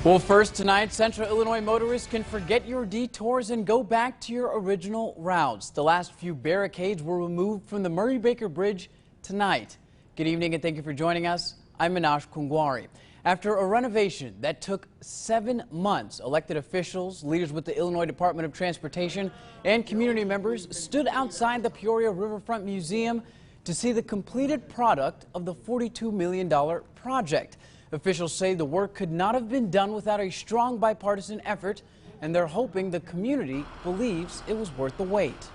Well, first tonight, Central Illinois motorists can forget your detours and go back to your original routes. The last few barricades were removed from the Murray Baker Bridge tonight. Good evening and thank you for joining us. I'm Minash Kungwari. After a renovation that took 7 months, elected officials, leaders with the Illinois Department of Transportation, and community members stood outside the Peoria Riverfront Museum to see the completed product of the $42 million project. Officials say the work could not have been done without a strong bipartisan effort, and they're hoping the community believes it was worth the wait.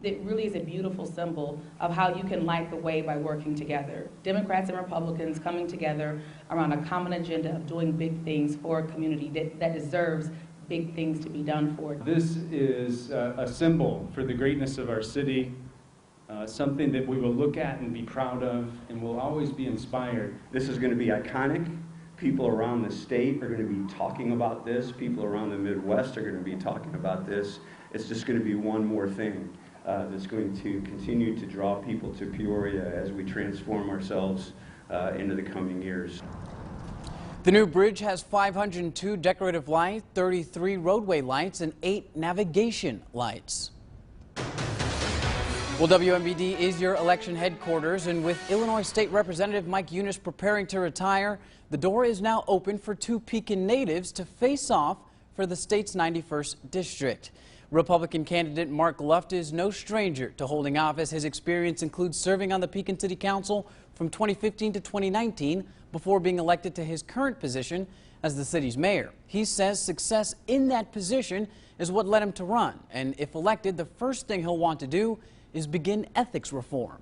It really is a beautiful symbol of how you can light the way by working together. Democrats and Republicans coming together around a common agenda of doing big things for a community that deserves big things to be done for. This is a symbol for the greatness of our city. Something that we will look at and be proud of, and will always be inspired. This is going to be iconic. People around the state are going to be talking about this. People around the Midwest are going to be talking about this. It's just going to be one more thing that's going to continue to draw people to Peoria as we transform ourselves into the coming years. The new bridge has 502 decorative lights, 33 roadway lights, and 8 navigation lights. Well, WMBD is your election headquarters, and with Illinois State Representative Mike Eunice preparing to retire, the door is now open for 2 Pekin natives to face off for the state's 91st district. Republican candidate Mark Luft is no stranger to holding office. His experience includes serving on the Pekin City Council from 2015 to 2019 before being elected to his current position as the city's mayor. He says success in that position is what led him to run, and if elected, the first thing he'll want to do is begin ethics reform.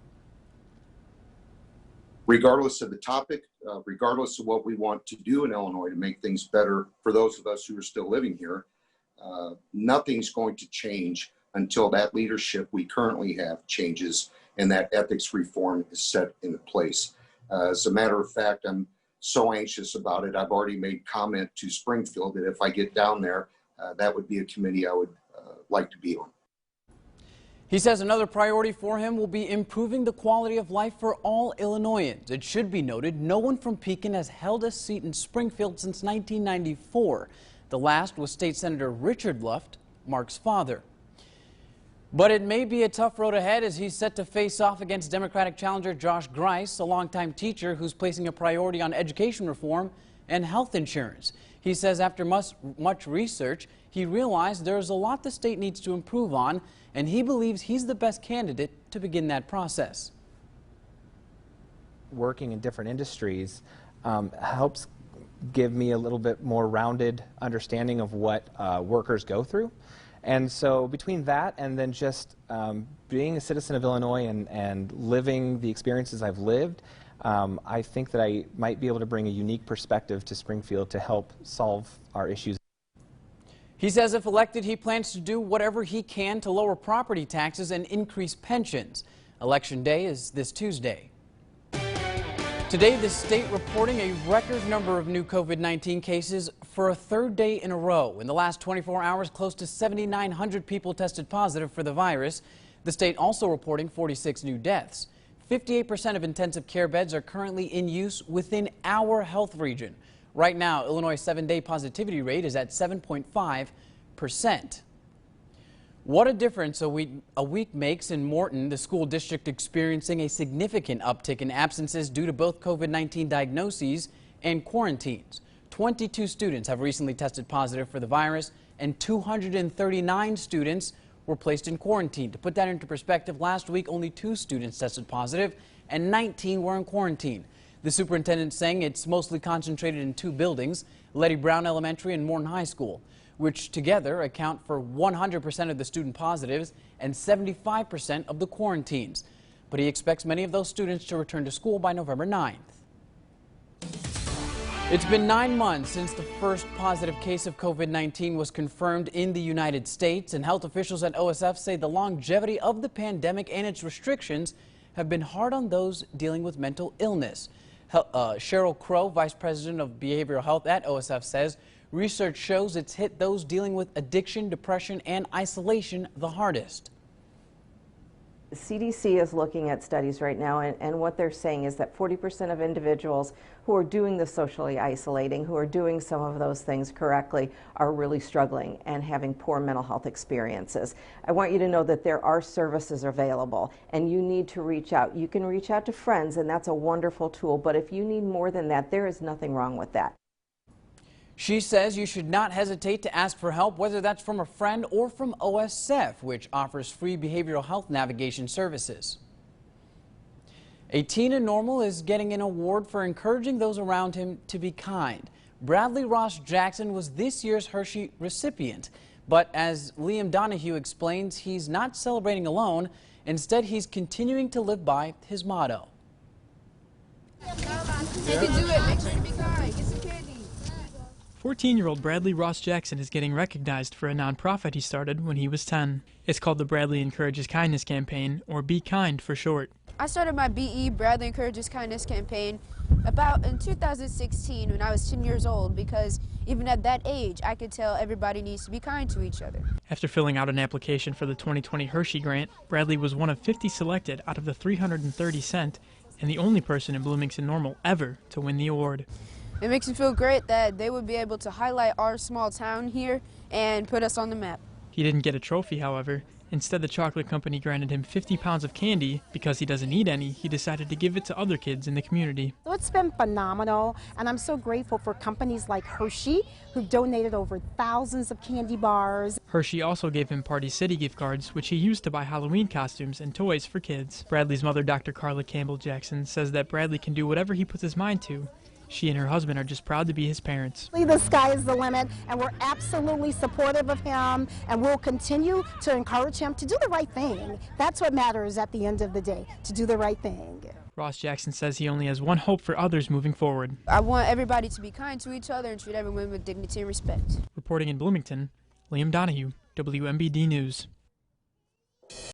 Regardless of the topic, regardless of what we want to do in Illinois to make things better for those of us who are still living here, nothing's going to change until that leadership we currently have changes and that ethics reform is set into place. As a matter of fact, I'm so anxious about it. I've already made comment to Springfield that if I get down there, that would be a committee I would like to be on. He says another priority for him will be improving the quality of life for all Illinoisans. It should be noted, no one from Pekin has held a seat in Springfield since 1994. The last was State Senator Richard Luft, Mark's father. But it may be a tough road ahead as he's set to face off against Democratic challenger Josh Grice, a longtime teacher who's placing a priority on education reform and health insurance. He says after much research, he realized there's a lot the state needs to improve on, and he believes he's the best candidate to begin that process. Working in different industries helps give me a little bit more rounded understanding of what workers go through. And so between that and then just being a citizen of Illinois and living the experiences I've lived, I think that I might be able to bring a unique perspective to Springfield to help solve our issues. He says if elected, he plans to do whatever he can to lower property taxes and increase pensions. Election day is this Tuesday. Today, the state reporting a record number of new COVID-19 cases for a 3rd day in a row. In the last 24 hours, close to 7,900 people tested positive for the virus. The state also reporting 46 new deaths. 58% of intensive care beds are currently in use within our health region. Right now, Illinois' 7-day positivity rate is at 7.5%. What a difference a week makes in Morton, the school district experiencing a significant uptick in absences due to both COVID-19 diagnoses and quarantines. 22 students have recently tested positive for the virus, and 239 students were placed in quarantine. To put that into perspective, last week only 2 students tested positive and 19 were in quarantine. The superintendent saying it's mostly concentrated in 2 buildings, Letty Brown Elementary and Morton High School, which together account for 100% of the student positives and 75% of the quarantines. But he expects many of those students to return to school by November 9th. It's been 9 months since the first positive case of COVID-19 was confirmed in the United States, and health officials at OSF say the longevity of the pandemic and its restrictions have been hard on those dealing with mental illness. Cheryl Crow, Vice President of Behavioral Health at OSF, says research shows it's hit those dealing with addiction, depression, and isolation the hardest. The CDC is looking at studies right now, and what they're saying is that 40% of individuals who are doing the socially isolating, who are doing some of those things correctly, are really struggling and having poor mental health experiences. I want you to know that there are services available, and you need to reach out. You can reach out to friends, and that's a wonderful tool, but if you need more than that, there is nothing wrong with that. She says you should not hesitate to ask for help, whether that's from a friend or from OSF, which offers free behavioral health navigation services. A teen in Normal is getting an award for encouraging those around him to be kind. Bradley Ross Jackson was this year's Hershey recipient, but as Liam Donahue explains, he's not celebrating alone. Instead, he's continuing to live by his motto. You can do it. Make sure to be kind. Get some candy. 14-year-old Bradley Ross Jackson is getting recognized for a nonprofit he started when he was 10. It's called the Bradley Encourages Kindness Campaign, or Be Kind for short. I started my BE, Bradley Encourages Kindness campaign, about in 2016 when I was 10 years old, because even at that age, I could tell everybody needs to be kind to each other. After filling out an application for the 2020 Hershey grant, Bradley was one of 50 selected out of the 330 sent, and the only person in Bloomington Normal ever to win the award. It makes me feel great that they would be able to highlight our small town here and put us on the map. He didn't get a trophy, however. Instead, the chocolate company granted him 50 pounds of candy. Because he doesn't eat any, he decided to give it to other kids in the community. So it's been phenomenal, and I'm so grateful for companies like Hershey, who've donated over thousands of candy bars. Hershey also gave him Party City gift cards, which he used to buy Halloween costumes and toys for kids. Bradley's mother, Dr. Carla Campbell Jackson, says that Bradley can do whatever he puts his mind to. She and her husband are just proud to be his parents. The sky is the limit, and we're absolutely supportive of him, and we'll continue to encourage him to do the right thing. That's what matters at the end of the day, to do the right thing. Ross Jackson says he only has one hope for others moving forward. I want everybody to be kind to each other and treat everyone with dignity and respect. Reporting in Bloomington, Liam Donahue, WMBD News.